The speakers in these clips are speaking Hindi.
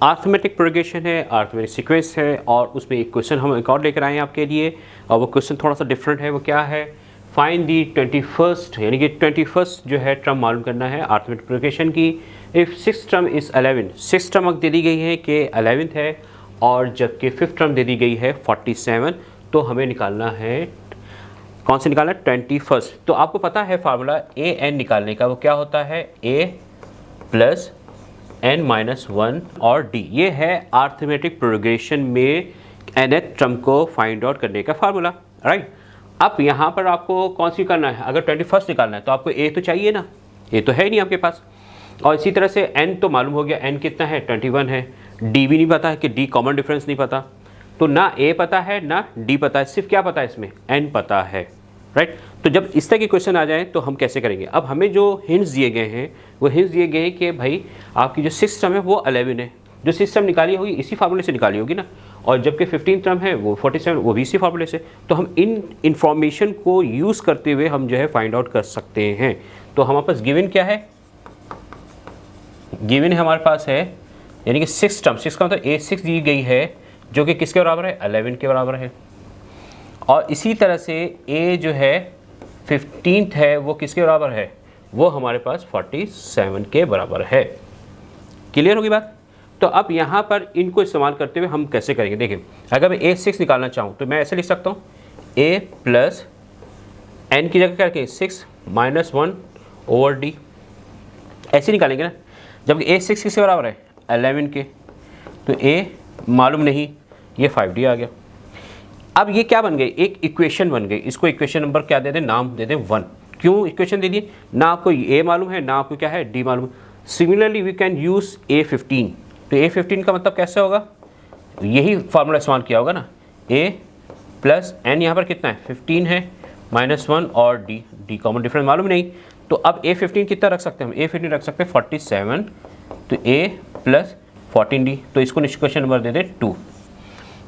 अर्थमेटिक प्रोग्रेशन है, अर्थमेटिक सीक्वेंस है, और उसमें एक क्वेश्चन हम एक और लेकर आए हैं आपके लिए, और वो क्वेश्चन थोड़ा सा डिफरेंट है। वो क्या है, फाइंड दी 21st, यानी कि 21st जो है टर्म मालूम करना है अर्थमेटिक प्रोग्रेशन की। If 6th term is 11, 6th term दे दी गई है कि 11th है, और जबकि 5th टर्म दे दी गई है 47, तो हमें निकालना है, कौन से निकालना है, 21st। तो आपको पता है फार्मूला ए एन निकालने का, वो क्या होता है, ए प्लस n माइनस 1 और d। ये है अर्थमेटिक प्रोग्रेशन में nth टर्म को फाइंड आउट करने का फार्मूला, राइट। अब यहाँ पर आपको कौन सी करना है, अगर 21st निकालना है तो आपको a तो चाहिए ना, a तो है ही नहीं आपके पास। और इसी तरह से n तो मालूम हो गया, n कितना है, 21 है। d भी नहीं पता है कि d कॉमन डिफरेंस नहीं पता, तो ना a पता है ना d पता है, सिर्फ क्या पता है इसमें, n पता है, राइट। तो जब इस तरह के क्वेश्चन आ जाए तो हम कैसे करेंगे। अब हमें जो हिंट्स दिए गए हैं वो हिंट्स दिए गए हैं कि भाई आपकी जो 6th टर्म है वो 11 है, जो 6th टर्म निकाली होगी इसी फार्मूले से निकाली होगी ना, और जबकि 15th टर्म है वो 47, वो भी इसी फार्मूले से। तो हम इन इंफॉर्मेशन को यूज़ करते हुए हम जो है फाइंड आउट कर सकते हैं। तो हमारे पास गिवन क्या है, गिवन हमारे पास है, यानी कि 6th टर्म, 6 का मतलब A6 दी गई है, जो कि किसके बराबर है, 11 के बराबर है। और इसी तरह से A जो है 15th है, वो किसके बराबर है, वो हमारे पास 47 के बराबर है। क्लियर होगी बात। तो अब यहाँ पर इनको इस्तेमाल करते हुए हम कैसे करेंगे, देखिए अगर मैं A6 निकालना चाहूँ तो मैं ऐसे लिख सकता हूँ, A प्लस n की जगह क्या रखें, 6 माइनस 1 ओवर d, ऐसे निकालेंगे ना। जबकि A6 किसके बराबर है, 11 के, तो A मालूम नहीं, ये 5d आ गया। अब ये क्या बन गई, एक इक्वेशन बन गई। इसको इक्वेशन नंबर क्या दे दें, नाम दे दें 1। क्यों इक्वेशन दे दिए, ना आपको A मालूम है ना आपको क्या है, D मालूम है। Similarly we can use A15। तो A15 का मतलब कैसे होगा, यही फार्मूला इस्तेमाल किया होगा ना, A प्लस n, यहाँ पर कितना है 15 है, माइनस 1 और D कॉमन डिफरेंस मालूम नहीं, तो अब A15 कितना रख सकते हैं हम, A15 रख सकते हैं 47, तो A प्लस 14D, तो इसको क्वेश्चन नंबर दे दें 2।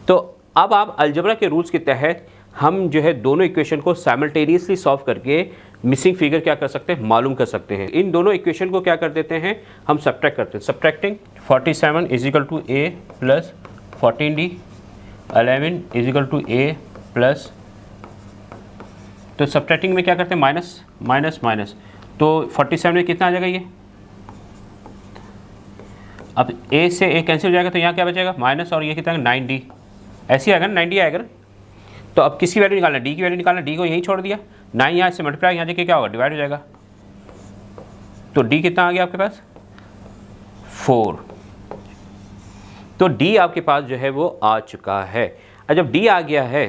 तो अब आप अलजेब्रा के रूल्स के तहत हम जो है दोनों इक्वेशन को साइमल्टेनियसली सॉल्व करके मिसिंग फिगर क्या कर सकते हैं, मालूम कर सकते हैं। इन दोनों इक्वेशन को क्या कर देते हैं, हम सब्ट्रैक्ट करते हैं। Subtracting 47 is equal to A plus 14D, 11 is equal to A plus, तो सब्ट्रैक्टिंग में क्या करते हैं, माइनस माइनस माइनस, तो 47 में कितना आ जाएगा ये, अब A से A कैंसिल हो जाएगा, तो यहाँ क्या बचेगा माइनस, और ये कितना 9D, ऐसे आएगा ना, 90 आएगा ना। तो अब किसकी वैल्यू निकालना, D की वैल्यू निकालना, D को यहीं छोड़ दिया, 9 यहाँ से मल्टीप्लाई, यहाँ जाके क्या होगा, डिवाइड हो जाएगा, तो D कितना आ गया आपके पास 4। तो D आपके पास जो है वो आ चुका है। और जब D आ गया है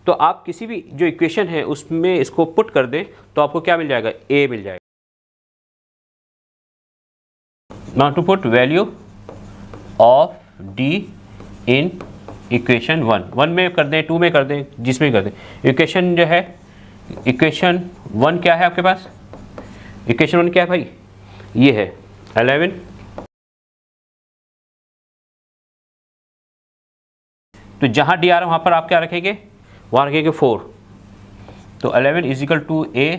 तो आप किसी भी जो इक्वेशन है उसमें इसको पुट कर दें तो आपको क्या मिल जाएगा, A मिल जाएगा। Now to put value of D in equation 1 में कर दें, 2 में कर दें, जिसमें कर दें। इक्वेशन जो है, इक्वेशन 1 क्या है आपके पास, इक्वेशन 1 क्या है भाई, ये है 11, तो जहाँ डी आ रहा है वहाँ पर आप क्या रखेंगे, वहाँ रखेंगे 4, तो 11 is equal to A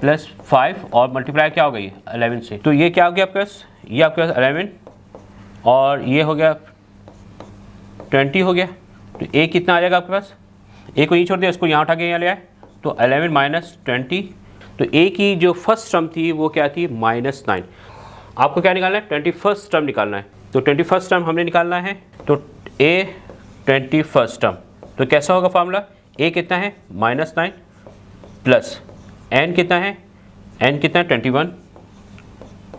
plus 5 और मल्टीप्लाई क्या हो गई 11 से, तो ये क्या हो गया आपके पास, ये आपके पास 11 और ये हो गया 20 हो गया, तो A कितना आ जाएगा आपके पास, A को यहीं छोड़ दिया, इसको यहाँ उठा के यहाँ ले आए, तो 11 माइनस 20, तो A की जो फर्स्ट टर्म थी वो क्या थी, -9। आपको क्या निकालना है, 21st टर्म निकालना है, तो 21st टर्म हमने निकालना है, तो A 21st टर्म, तो कैसा होगा फार्मूला, A कितना है -9 प्लस N कितना है, N कितना है 21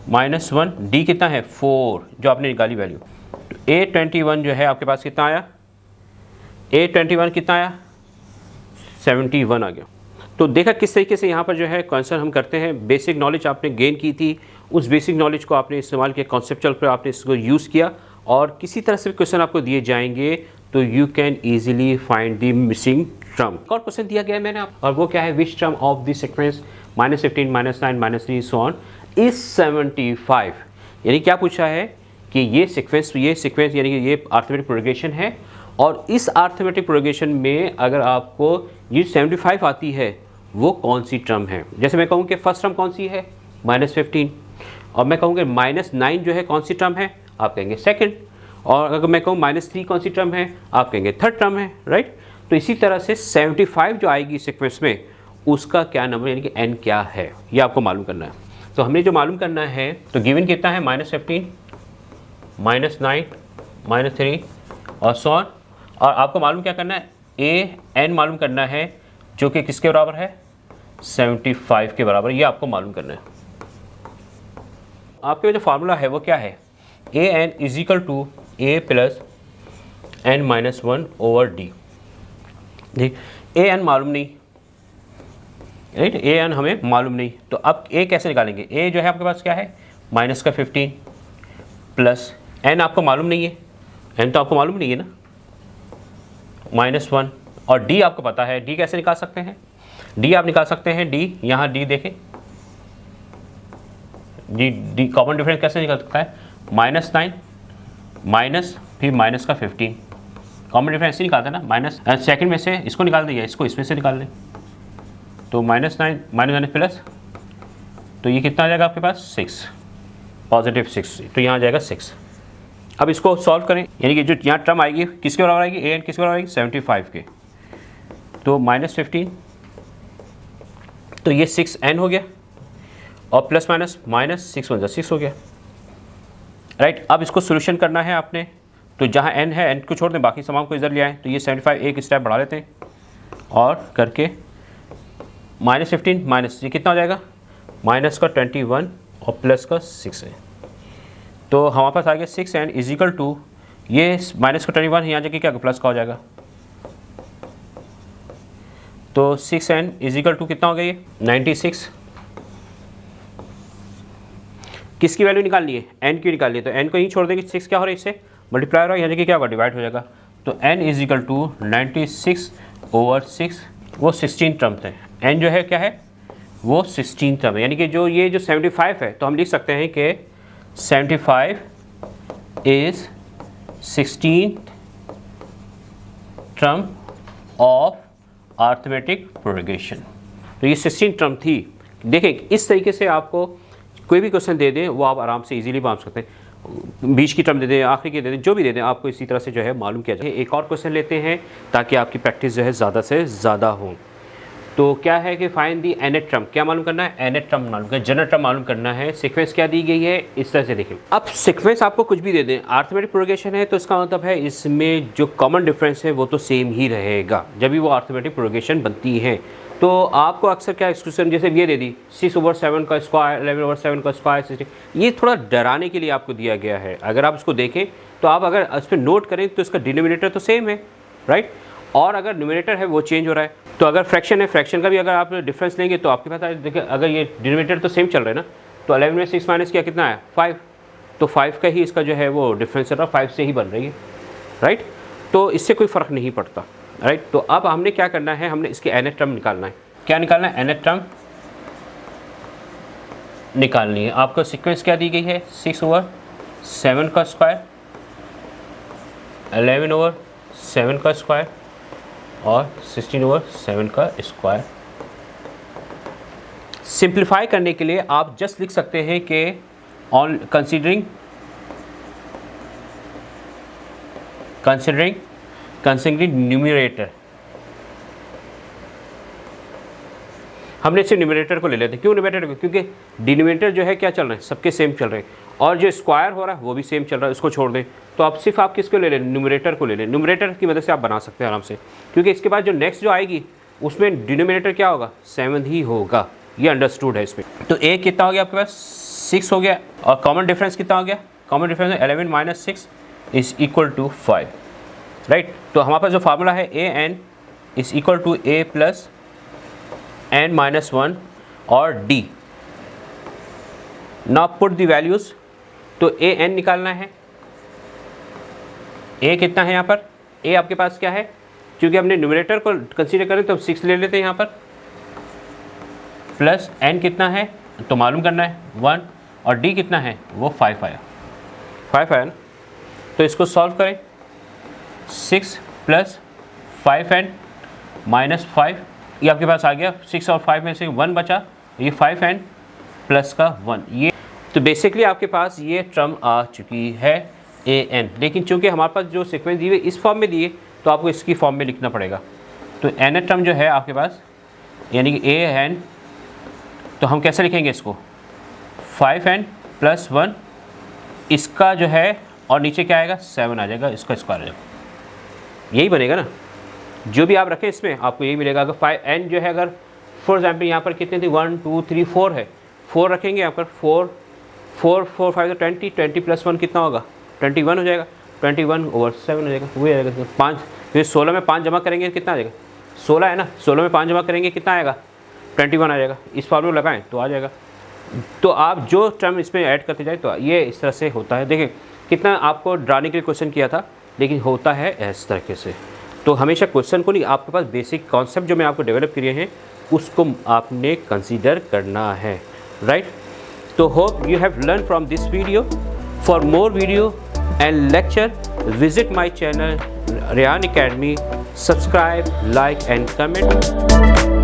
माइनस 1, D कितना है 4 जो आपने निकाली वैल्यू, तो A21 जो है आपके पास कितना आया, A21 कितना आया 71 आ गया। तो देखा किस तरीके से यहाँ पर जो है कॉन्सेप्ट हम करते हैं, बेसिक नॉलेज आपने गेन की थी, उस बेसिक नॉलेज को आपने इस्तेमाल किया, कॉन्सेप्चुअल पर आपने इसको यूज़ किया, और किसी तरह से क्वेश्चन आपको दिए जाएंगे तो you can easily find the missing term. और क्वेश्चन दिया गया है मैंने आप, और वो क्या है, which term of the sequence -15 -9 -3 so on is 75, यानी क्या पूछा है कि ये सीक्वेंस यानी कि ये अर्थमेटिक प्रोग्रेशन है, और इस अर्थमेटिक प्रोग्रेशन में अगर आपको ये 75 आती है वो कौन सी टर्म है। जैसे मैं कहूँ कि फर्स्ट टर्म कौन सी है -15, और मैं कहूँगा -9 जो है कौन सी टर्म है, आप कहेंगे सेकंड, और अगर मैं कहूँ -3 कौन सी टर्म है, आप कहेंगे थर्ड टर्म है, राइट। तो इसी तरह से 75 जो आएगी सीक्वेंस में, उसका क्या नंबर यानी कि n क्या है, ये आपको मालूम करना है। तो हमने जो मालूम करना है, तो गिवन कितना है, -15, -9, -3 और so on। और आपको मालूम क्या करना है, an मालूम करना है, जो कि किसके बराबर है, 75 के बराबर, ये आपको मालूम करना है। आपके जो फार्मूला है वो क्या है, an = a + n-1/d। ठीक, an मालूम नहीं, राइट, an हमें मालूम नहीं, तो अब a कैसे निकालेंगे, a जो है आपके पास क्या है, -15 प्लस n आपको मालूम नहीं है, n तो आपको मालूम नहीं है ना, -1, और d आपको पता है, d कैसे निकाल सकते हैं, d आप निकाल सकते हैं, d यहाँ d देखें, d कॉमन डिफरेंस कैसे निकल सकता है, -9 माइनस फिर माइनस का 15, कॉमन डिफरेंस ऐसे निकालते हैं ना, माइनस सेकंड में से इसको निकाल दें या इसको इसमें से निकाल दें, तो -9 माइनस प्लस, तो ये कितना आ जाएगा आपके पास, 6, +6, तो यहाँ आ जाएगा 6। अब इसको सॉल्व करें, यानी कि जो यहाँ टर्म आएगी किसके बराबर आएगी, an किसके बराबर आएगी, 75 के, तो -15, तो ये 6n हो गया, और प्लस माइनस -6 × 6 हो गया, राइट। अब इसको सोल्यूशन करना है आपने, तो जहाँ n है n को छोड़ दें, बाकी तमाम को इधर ले आएँ, तो ये 75 एक स्टेप बढ़ा लेते हैं और करके -15 माइनस ये कितना हो जाएगा, -21 और प्लस का 6 है, तो हमारे पास आ गया 6n = ये -21 यहाँ जाके क्या प्लस का हो जाएगा, तो 6n = कितना हो गया, ये 96। किसकी वैल्यू निकालनी है, n की निकालनी है, तो n को यहीं छोड़ देंगे, 6 क्या हो रहा है, इससे मल्टीप्लाई हो रहा है, यहाँ जाके क्या होगा, डिवाइड हो जाएगा, तो n = 96/6, वो 16 टर्म थे, n जो है क्या है, वो 16 टर्म है, यानी कि जो ये जो 75 है, तो हम लिख सकते हैं कि 75 is 16th term of arithmetic progression. तो ये 16 टर्म थी। देखें, इस तरीके से आपको कोई भी क्वेश्चन दे दें, वो आप आराम से इजीली मान सकते हैं, बीच की टर्म दे दें, आखिरी की दे दें, जो भी दे दें, आपको इसी तरह से जो है मालूम किया जाए। एक और क्वेश्चन लेते हैं ताकि आपकी प्रैक्टिस जो है ज़्यादा से ज़्यादा हो। तो क्या है कि फाइंड दी nth टर्म, क्या मालूम करना है, nth टर्म मालूम करना है, जनरल टर्म मालूम करना है। सीक्वेंस क्या दी गई है, इस तरह से देखें। अब सीक्वेंस आपको कुछ भी दे दें, अरिथमेटिक प्रोग्रेशन है, तो इसका मतलब है इसमें जो कॉमन डिफरेंस है वो तो सेम ही रहेगा, जब भी वो अरिथमेटिक प्रोग्रेशन बनती है। तो आपको अक्सर क्या एक्सक्लूसिव, जैसे ये दे दी 6/7 का स्क्वायर, 11/7 का स्क्वायर, 16, ये थोड़ा डराने के लिए आपको दिया गया है। अगर आप इसको देखें तो आप अगर इस पर नोट करें तो इसका डिनोमिनेटर तो सेम है, राइट, और अगर न्यूमरेटर है वो चेंज हो रहा है। तो अगर फ्रैक्शन है, फ्रैक्शन का भी अगर आप डिफरेंस लेंगे तो आपके पास देखिए, अगर ये डिनोमिनेटर तो सेम चल रहा है ना, तो 11 में 6 माइनस किया कितना है, 5, तो 5 का ही इसका जो है वो डिफरेंस है, 5 से ही बन रही है, राइट। तो इससे कोई फ़र्क नहीं पड़ता, राइट। तो अब हमने क्या करना है, हमने इसकी nth टर्म निकालना है। क्या निकालना है, nth टर्म निकालनी है। आपको सीक्वेंस क्या दी गई है, 6/7 का स्क्वायर, 11/7 का स्क्वायर और 16/7 का स्क्वायर। सिंप्लीफाई करने के लिए आप जस्ट लिख सकते हैं कि ऑन कंसीडरिंग न्यूमरेटर, हमने सिर्फ न्यूमरेटर को ले लेते हैं। क्यों न्यूमरेटर को, क्योंकि डिनोमिनेटर जो है क्या चल रहे हैं, सबके सेम चल रहे हैं, और जो स्क्वायर हो रहा है वो भी सेम चल रहा है, उसको छोड़ दें। तो आप सिर्फ आप किसको ले लें, न्यूमरेटर को ले लें। न्यूमरेटर की मदद से आप बना सकते हैं आराम से, क्योंकि इसके बाद जो नेक्स्ट जो आएगी उसमें डिनोमिनेटर क्या होगा, 7 ही होगा, ये अंडरस्टूड है इसमें। तो ए कितना हो गया आपके पास, 6 हो गया, और कॉमन डिफरेंस कितना हो गया, कॉमन डिफरेंस 11 - 6 = 5, राइट। तो हमारे पास जो फार्मूला है an = a + n-1 और d। Now put the values, तो an निकालना है। a कितना है यहाँ पर, a आपके पास क्या है, क्योंकि हमने न्यूमरेटर को कंसीडर करें तो 6 ले लेते हैं यहाँ पर, प्लस n कितना है तो मालूम करना है 1, और d कितना है वो 5 आया, 5 आया ना। तो इसको सॉल्व करें, 6 + 5n - 5, ये आपके पास आ गया। 6 और 5 में से 1 बचा, ये 5n प्लस का 1, ये तो बेसिकली आपके पास ये टर्म आ चुकी है। AN, लेकिन चूंकि हमारे पास जो सीक्वेंस दिए हुए इस फॉर्म में दिए तो आपको इसकी फॉर्म में लिखना पड़ेगा। तो nth टर्म जो है आपके पास यानी कि AN, तो हम कैसे लिखेंगे इसको 5n + 1, इसका जो है और नीचे क्या आएगा 7 आ जाएगा, इसका स्क्वायर आ जाएगा, यही बनेगा ना। जो भी आप रखें इसमें आपको यही मिलेगा। अगर 5n जो है, अगर फॉर एग्जाम्पल यहाँ पर कितने थे 1 2 3 4 है, 4 रखेंगे यहाँ पर 4 4 4 5 तो 20 20 + 1 कितना होगा 21 हो जाएगा, 21/7 हो जाएगा, वही आएगा 5। फिर 16 में 5 जमा करेंगे कितना आ जाएगा 16 है ना, 16 में 5 जमा करेंगे कितना आएगा 21 आ जाएगा। इस फॉर्मूला लगाएं तो आ जाएगा। तो आप जो टर्म इसमें ऐड करते जाए तो ये इस तरह से होता है। देखें कितना आपको डराने के लिए क्वेश्चन किया था, लेकिन होता है इस तरीके से। तो हमेशा क्वेश्चन को नहीं, आपके पास बेसिक कॉन्सेप्ट जो मैं आपको डेवलप किए हैं उसको आपने कंसीडर करना है, राइट। तो hope you have learn from this video. For more video and lecture visit my channel Rayyan Academy. Subscribe, like and comment.